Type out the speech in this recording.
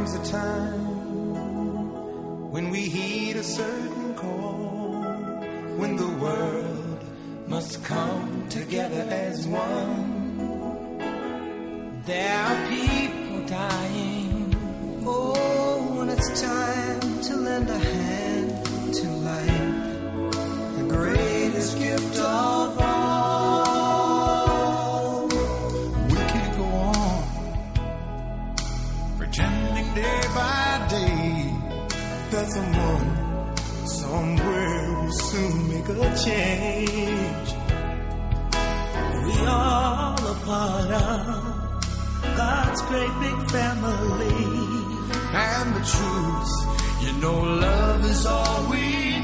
comes a time when we heed a certain call, when the world must come together as one. There are people dying. Oh, when it's time to lend a hand to life, the greatest gift of all. We can't go on pretending day by day that someone somewhere will soon make a change. We all a part of God's great big family. And the truth, you know, love is all we need.